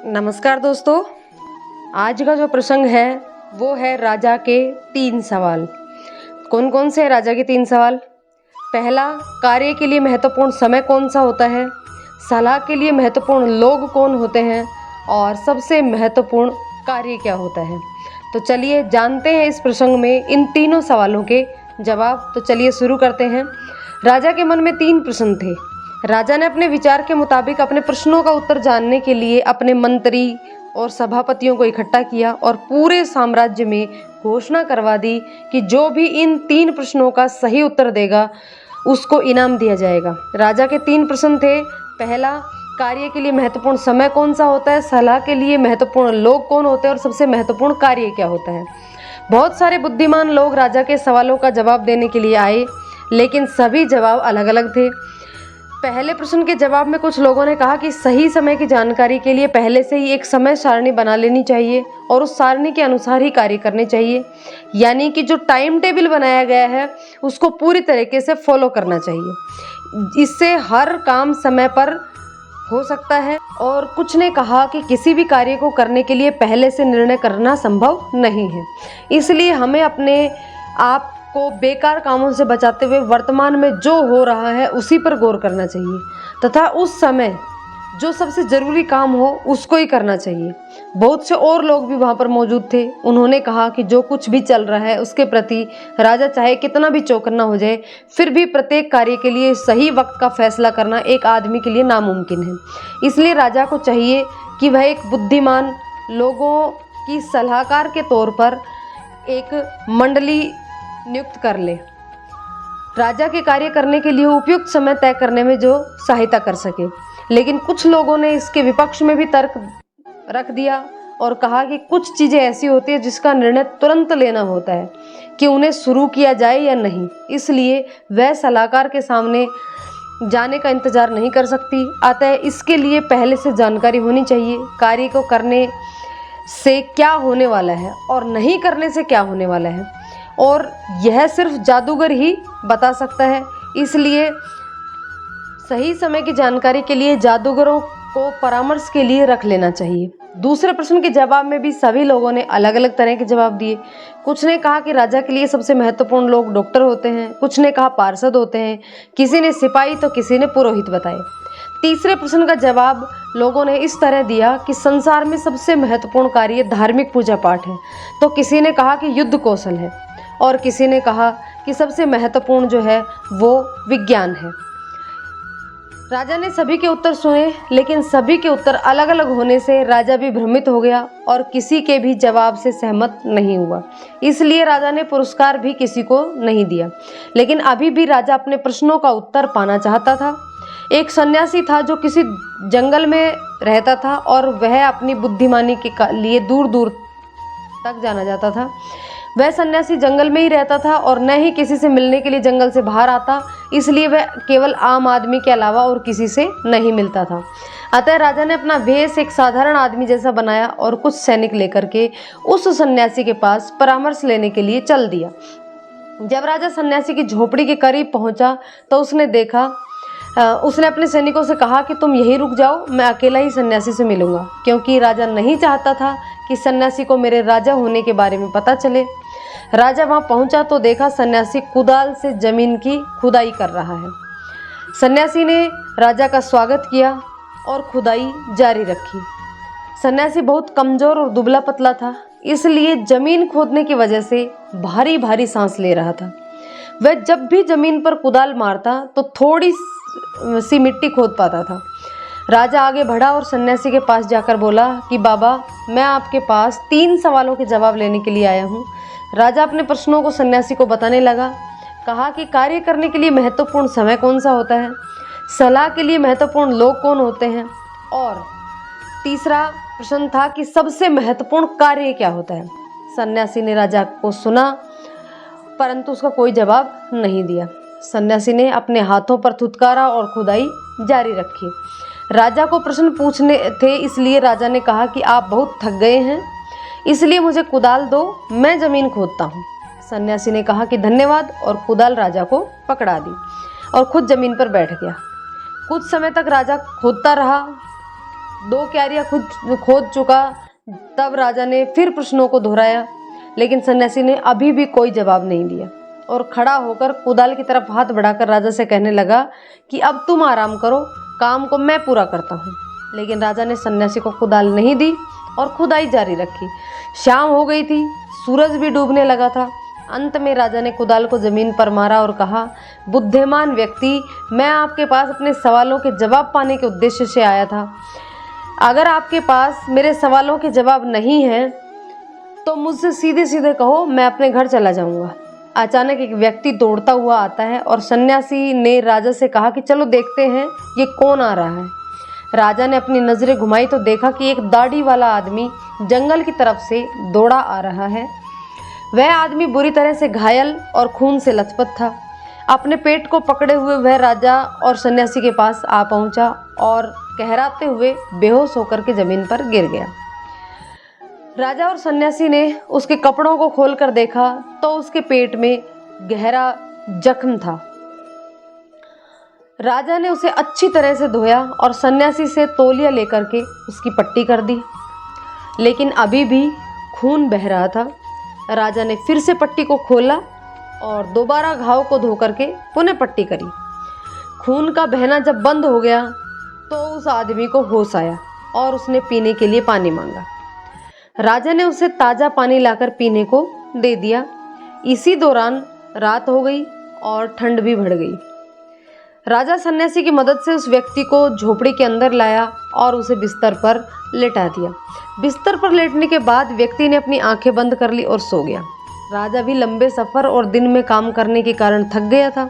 नमस्कार दोस्तों, आज का जो प्रसंग है वो है राजा के 3 सवाल। कौन कौन से राजा के 3 सवाल? पहला, कार्य के लिए महत्वपूर्ण समय कौन सा होता है? सलाह के लिए महत्वपूर्ण लोग कौन होते हैं? और सबसे महत्वपूर्ण कार्य क्या होता है? तो चलिए जानते हैं इस प्रसंग में इन तीनों सवालों के जवाब। तो चलिए शुरू करते हैं। राजा के मन में 3 प्रश्न थे। राजा ने अपने विचार के मुताबिक अपने प्रश्नों का उत्तर जानने के लिए अपने मंत्री और सभापतियों को इकट्ठा किया और पूरे साम्राज्य में घोषणा करवा दी कि जो भी इन 3 प्रश्नों का सही उत्तर देगा उसको इनाम दिया जाएगा। राजा के 3 प्रश्न थे। पहला, कार्य के लिए महत्वपूर्ण समय कौन सा होता है? सलाह के लिए महत्वपूर्ण लोग कौन होते हैं? और सबसे महत्वपूर्ण कार्य क्या होता है? बहुत सारे बुद्धिमान लोग राजा के सवालों का जवाब देने के लिए आए, लेकिन सभी जवाब अलग अलग थे। पहले प्रश्न के जवाब में कुछ लोगों ने कहा कि सही समय की जानकारी के लिए पहले से ही एक समय सारणी बना लेनी चाहिए और उस सारणी के अनुसार ही कार्य करने चाहिए, यानी कि जो टाइम टेबल बनाया गया है उसको पूरी तरीके से फॉलो करना चाहिए। इससे हर काम समय पर हो सकता है। और कुछ ने कहा कि किसी भी कार्य को करने के लिए पहले से निर्णय करना संभव नहीं है, इसलिए हमें अपने आप को बेकार कामों से बचाते हुए वर्तमान में जो हो रहा है उसी पर गौर करना चाहिए तथा उस समय जो सबसे ज़रूरी काम हो उसको ही करना चाहिए। बहुत से और लोग भी वहाँ पर मौजूद थे। उन्होंने कहा कि जो कुछ भी चल रहा है उसके प्रति राजा चाहे कितना भी चौकन्ना हो जाए, फिर भी प्रत्येक कार्य के लिए सही वक्त का फैसला करना एक आदमी के लिए नामुमकिन है। इसलिए राजा को चाहिए कि वह एक बुद्धिमान लोगों की सलाहकार के तौर पर एक मंडली नियुक्त कर ले, राजा के कार्य करने के लिए उपयुक्त समय तय करने में जो सहायता कर सके। लेकिन कुछ लोगों ने इसके विपक्ष में भी तर्क रख दिया और कहा कि कुछ चीज़ें ऐसी होती है जिसका निर्णय तुरंत लेना होता है कि उन्हें शुरू किया जाए या नहीं, इसलिए वह सलाहकार के सामने जाने का इंतज़ार नहीं कर सकती। अतः इसके लिए पहले से जानकारी होनी चाहिए, कार्य को करने से क्या होने वाला है और नहीं करने से क्या होने वाला है, और यह सिर्फ जादूगर ही बता सकता है। इसलिए सही समय की जानकारी के लिए जादूगरों को परामर्श के लिए रख लेना चाहिए। दूसरे प्रश्न के जवाब में भी सभी लोगों ने अलग अलग तरह के जवाब दिए। कुछ ने कहा कि राजा के लिए सबसे महत्वपूर्ण लोग डॉक्टर होते हैं, कुछ ने कहा पार्षद होते हैं, किसी ने सिपाही तो किसी ने पुरोहित बताए। तीसरे प्रश्न का जवाब लोगों ने इस तरह दिया कि संसार में सबसे महत्वपूर्ण कार्य धार्मिक पूजा पाठ है, तो किसी ने कहा कि युद्ध कौशल है और किसी ने कहा कि सबसे महत्वपूर्ण जो है वो विज्ञान है। राजा ने सभी के उत्तर सुने, लेकिन सभी के उत्तर अलग अलग होने से राजा भी भ्रमित हो गया और किसी के भी जवाब से सहमत नहीं हुआ। इसलिए राजा ने पुरस्कार भी किसी को नहीं दिया। लेकिन अभी भी राजा अपने प्रश्नों का उत्तर पाना चाहता था। एक सन्यासी था जो किसी जंगल में रहता था और वह अपनी बुद्धिमानी के लिए दूर दूर तक जाना जाता था। वह सन्यासी जंगल में ही रहता था और न ही किसी से मिलने के लिए जंगल से बाहर आता, इसलिए वह केवल आम आदमी के अलावा और किसी से नहीं मिलता था। अतः राजा ने अपना वेश एक साधारण आदमी जैसा बनाया और कुछ सैनिक लेकर के उस सन्यासी के पास परामर्श लेने के लिए चल दिया। जब राजा सन्यासी की झोपड़ी के करीब पहुंचा तो उसने अपने सैनिकों से कहा कि तुम यहीं रुक जाओ, मैं अकेला ही सन्यासी से मिलूंगा, क्योंकि राजा नहीं चाहता था कि सन्यासी को मेरे राजा होने के बारे में पता चले। राजा वहां पहुंचा तो देखा सन्यासी कुदाल से जमीन की खुदाई कर रहा है। सन्यासी ने राजा का स्वागत किया और खुदाई जारी रखी। सन्यासी बहुत कमजोर और दुबला पतला था, इसलिए जमीन खोदने की वजह से भारी भारी सांस ले रहा था। वह जब भी जमीन पर कुदाल मारता तो थोड़ी सी मिट्टी खोद पाता था। राजा आगे बढ़ा और सन्यासी के पास जाकर बोला कि बाबा, मैं आपके पास 3 सवालों के जवाब लेने के लिए आया हूँ। राजा अपने प्रश्नों को सन्यासी को बताने लगा। कहा कि कार्य करने के लिए महत्वपूर्ण समय कौन सा होता है, सलाह के लिए महत्वपूर्ण लोग कौन होते हैं, और तीसरा प्रश्न था कि सबसे महत्वपूर्ण कार्य क्या होता है। सन्यासी ने राजा को सुना परंतु उसका कोई जवाब नहीं दिया। सन्यासी ने अपने हाथों पर थुतकारा और खुदाई जारी रखी। राजा को प्रश्न पूछने थे, इसलिए राजा ने कहा कि आप बहुत थक गए हैं, इसलिए मुझे कुदाल दो, मैं जमीन खोदता हूँ। सन्यासी ने कहा कि धन्यवाद और कुदाल राजा को पकड़ा दी और खुद जमीन पर बैठ गया। कुछ समय तक राजा खोदता रहा। 2 क्यारियां खुद खोद चुका। तब राजा ने फिर प्रश्नों को दोहराया, लेकिन सन्यासी ने अभी भी कोई जवाब नहीं दिया और खड़ा होकर कुदाल की तरफ हाथ बढ़ाकर राजा से कहने लगा कि अब तुम आराम करो, काम को मैं पूरा करता हूँ। लेकिन राजा ने सन्यासी को कुदाल नहीं दी और खुदाई जारी रखी। शाम हो गई थी, सूरज भी डूबने लगा था। अंत में राजा ने कुदाल को जमीन पर मारा और कहा, बुद्धिमान व्यक्ति, मैं आपके पास अपने सवालों के जवाब पाने के उद्देश्य से आया था। अगर आपके पास मेरे सवालों के जवाब नहीं हैं तो मुझसे सीधे सीधे कहो, मैं अपने घर चला जाऊंगा। अचानक एक व्यक्ति दौड़ता हुआ आता है और सन्यासी ने राजा से कहा कि चलो देखते हैं ये कौन आ रहा है। राजा ने अपनी नज़रें घुमाई तो देखा कि एक दाढ़ी वाला आदमी जंगल की तरफ से दौड़ा आ रहा है। वह आदमी बुरी तरह से घायल और खून से लथपथ था। अपने पेट को पकड़े हुए वह राजा और सन्यासी के पास आ पहुंचा और कहराते हुए बेहोश होकर के जमीन पर गिर गया। राजा और सन्यासी ने उसके कपड़ों को खोलकर देखा तो उसके पेट में गहरा जख्म था। राजा ने उसे अच्छी तरह से धोया और सन्यासी से तौलिया लेकर के उसकी पट्टी कर दी, लेकिन अभी भी खून बह रहा था। राजा ने फिर से पट्टी को खोला और दोबारा घाव को धो करके पुनः पट्टी करी। खून का बहना जब बंद हो गया तो उस आदमी को होश आया और उसने पीने के लिए पानी मांगा। राजा ने उसे ताज़ा पानी लाकर पीने को दे दिया। इसी दौरान रात हो गई और ठंड भी बढ़ गई। राजा सन्यासी की मदद से उस व्यक्ति को झोपड़ी के अंदर लाया और उसे बिस्तर पर लेटा दिया। बिस्तर पर लेटने के बाद व्यक्ति ने अपनी आंखें बंद कर ली और सो गया। राजा भी लंबे सफ़र और दिन में काम करने के कारण थक गया था।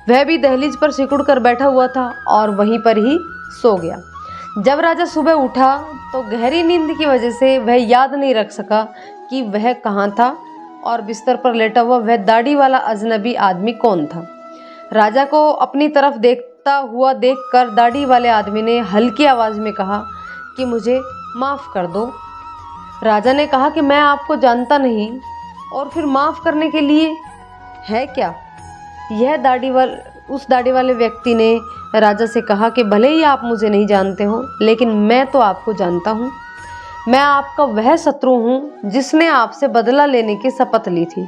वह भी दहलीज पर सिकुड़ कर बैठा हुआ था और वहीं पर ही सो गया। जब राजा सुबह उठा तो गहरी नींद की वजह से वह याद नहीं रख सका कि वह कहाँ था और बिस्तर पर लेटा हुआ वह दाढ़ी वाला अजनबी आदमी कौन था। राजा को अपनी तरफ देखता हुआ देखकर दाढ़ी वाले आदमी ने हल्की आवाज़ में कहा कि मुझे माफ़ कर दो। राजा ने कहा कि मैं आपको जानता नहीं और फिर माफ़ करने के लिए है क्या। उस दाढ़ी वाले व्यक्ति ने राजा से कहा कि भले ही आप मुझे नहीं जानते हो, लेकिन मैं तो आपको जानता हूँ। मैं आपका वह शत्रु हूँ जिसने आपसे बदला लेने की शपथ ली थी,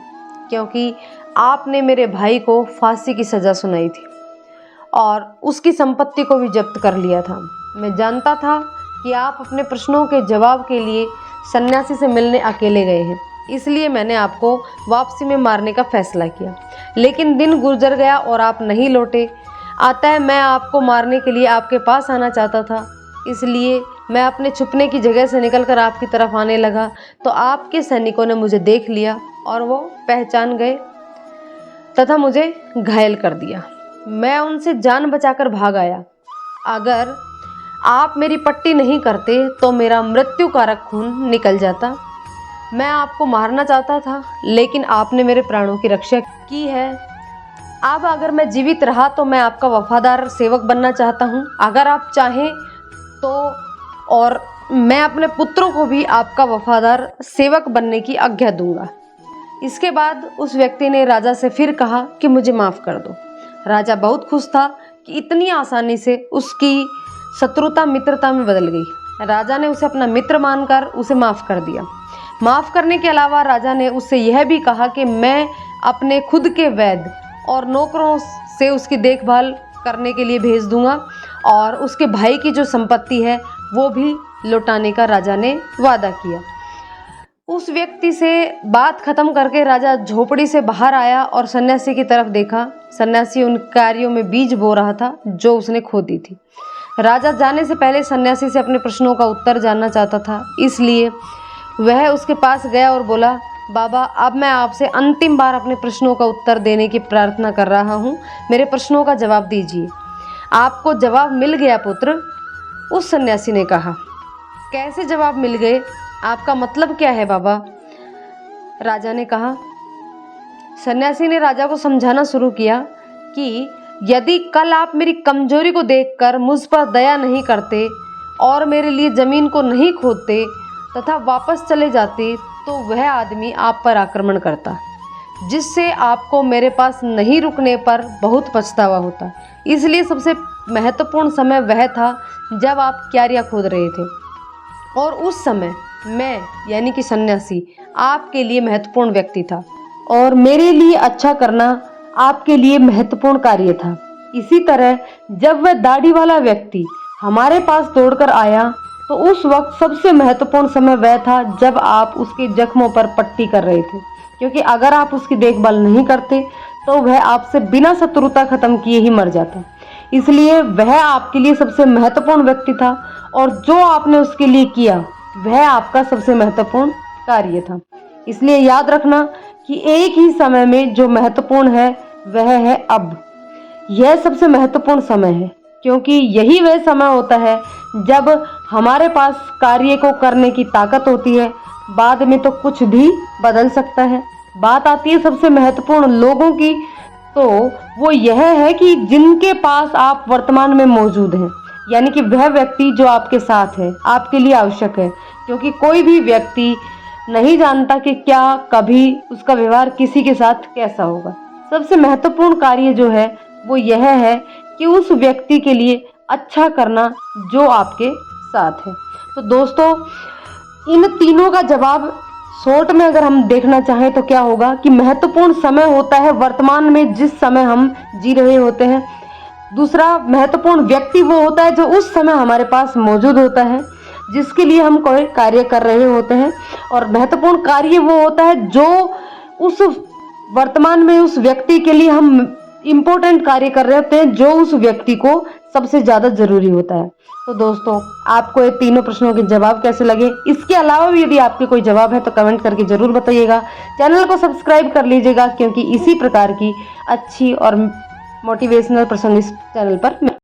क्योंकि आपने मेरे भाई को फांसी की सज़ा सुनाई थी और उसकी संपत्ति को भी जब्त कर लिया था। मैं जानता था कि आप अपने प्रश्नों के जवाब के लिए सन्यासी से मिलने अकेले गए हैं, इसलिए मैंने आपको वापसी में मारने का फैसला किया। लेकिन दिन गुजर गया और आप नहीं लौटे। आता है मैं आपको मारने के लिए आपके पास आना चाहता था, इसलिए मैं अपने छुपने की जगह से निकलकर आपकी तरफ आने लगा तो आपके सैनिकों ने मुझे देख लिया और वो पहचान गए तथा मुझे घायल कर दिया। मैं उनसे जान बचाकर भाग आया। अगर आप मेरी पट्टी नहीं करते तो मेरा मृत्यु कारक खून निकल जाता। मैं आपको मारना चाहता था, लेकिन आपने मेरे प्राणों की रक्षा की है। अब अगर मैं जीवित रहा तो मैं आपका वफादार सेवक बनना चाहता हूँ, अगर आप चाहें तो, और मैं अपने पुत्रों को भी आपका वफादार सेवक बनने की आज्ञा दूंगा। इसके बाद उस व्यक्ति ने राजा से फिर कहा कि मुझे माफ़ कर दो। राजा बहुत खुश था कि इतनी आसानी से उसकी शत्रुता मित्रता में बदल गई। राजा ने उसे अपना मित्र मानकर उसे माफ़ कर दिया। माफ़ करने के अलावा राजा ने उससे यह भी कहा कि मैं अपने खुद के वैद्य और नौकरों से उसकी देखभाल करने के लिए भेज दूंगा और उसके भाई की जो संपत्ति है वो भी लौटाने का राजा ने वादा किया। उस व्यक्ति से बात खत्म करके राजा झोपड़ी से बाहर आया और सन्यासी की तरफ देखा। सन्यासी उन कार्यों में बीज बो रहा था जो उसने खो दी थी। राजा जाने से पहले सन्यासी से अपने प्रश्नों का उत्तर जानना चाहता था, इसलिए वह उसके पास गया और बोला, बाबा, अब मैं आपसे अंतिम बार अपने प्रश्नों का उत्तर देने की प्रार्थना कर रहा हूँ। मेरे प्रश्नों का जवाब दीजिए। आपको जवाब मिल गया पुत्र, उस सन्यासी ने कहा। कैसे जवाब मिल गए? आपका मतलब क्या है बाबा? राजा ने कहा। सन्यासी ने राजा को समझाना शुरू किया कि यदि कल आप मेरी कमजोरी को देखकर मुझ पर दया नहीं करते और मेरे लिए ज़मीन को नहीं खोदते तथा वापस चले जाते तो वह आदमी आप पर आक्रमण करता, जिससे आपको मेरे पास नहीं रुकने पर बहुत पछतावा होता। इसलिए सबसे महत्वपूर्ण समय वह था जब आप क्यारियाँ खोद रहे थे, और उस समय मैं यानी कि सन्यासी आपके लिए महत्वपूर्ण व्यक्ति था और मेरे लिए अच्छा करना आपके लिए महत्वपूर्ण कार्य था। इसी तरह जब वह दाढ़ी वाला व्यक्ति हमारे पास दौड़कर आया तो उस वक्त सबसे महत्वपूर्ण समय वह था जब आप उसके जख्मों पर पट्टी कर रहे थे, क्योंकि अगर आप उसकी देखभाल नहीं करते तो वह आपसे बिना शत्रुता खत्म किए ही मर जाता। इसलिए वह आपके लिए सबसे महत्वपूर्ण व्यक्ति था और जो आपने उसके लिए किया वह आपका सबसे महत्वपूर्ण कार्य था। इसलिए याद रखना कि एक ही समय में जो महत्वपूर्ण है वह है अब। यह सबसे महत्वपूर्ण समय है, क्योंकि यही वह समय होता है जब हमारे पास कार्य को करने की ताकत होती है। बाद में तो कुछ भी बदल सकता है। बात आती है सबसे महत्वपूर्ण लोगों की, तो वो यह है कि जिनके पास आप वर्तमान में मौजूद हैं, यानी कि वह व्यक्ति जो आपके साथ है, आपके लिए आवश्यक है, क्योंकि कोई भी व्यक्ति नहीं जानता कि क्या कभी उसका व्यवहार किसी के साथ कैसा होगा। सबसे महत्वपूर्ण कार्य जो है वो यह है कि उस व्यक्ति के लिए अच्छा करना जो आपके साथ है। तो दोस्तों, इन तीनों का जवाब शॉर्ट में अगर हम देखना चाहें तो क्या होगा कि महत्वपूर्ण समय होता है वर्तमान में जिस समय हम जी रहे होते हैं। दूसरा, महत्वपूर्ण व्यक्ति वो होता है जो उस समय हमारे पास मौजूद होता है, जिसके लिए हम कोई कार्य कर रहे होते हैं। और महत्वपूर्ण कार्य वो होता है जो उस वर्तमान में उस व्यक्ति के लिए हम इम्पोर्टेंट कार्य कर रहे होते हैं, जो उस व्यक्ति को सबसे ज़्यादा जरूरी होता है। तो दोस्तों, आपको ये तीनों प्रश्नों के जवाब कैसे लगे? इसके अलावा भी यदि आपके कोई जवाब है तो कमेंट करके जरूर बताइएगा। चैनल को सब्सक्राइब कर लीजिएगा, क्योंकि इसी प्रकार की अच्छी और मोटिवेशनल प्रसंग इस चैनल पर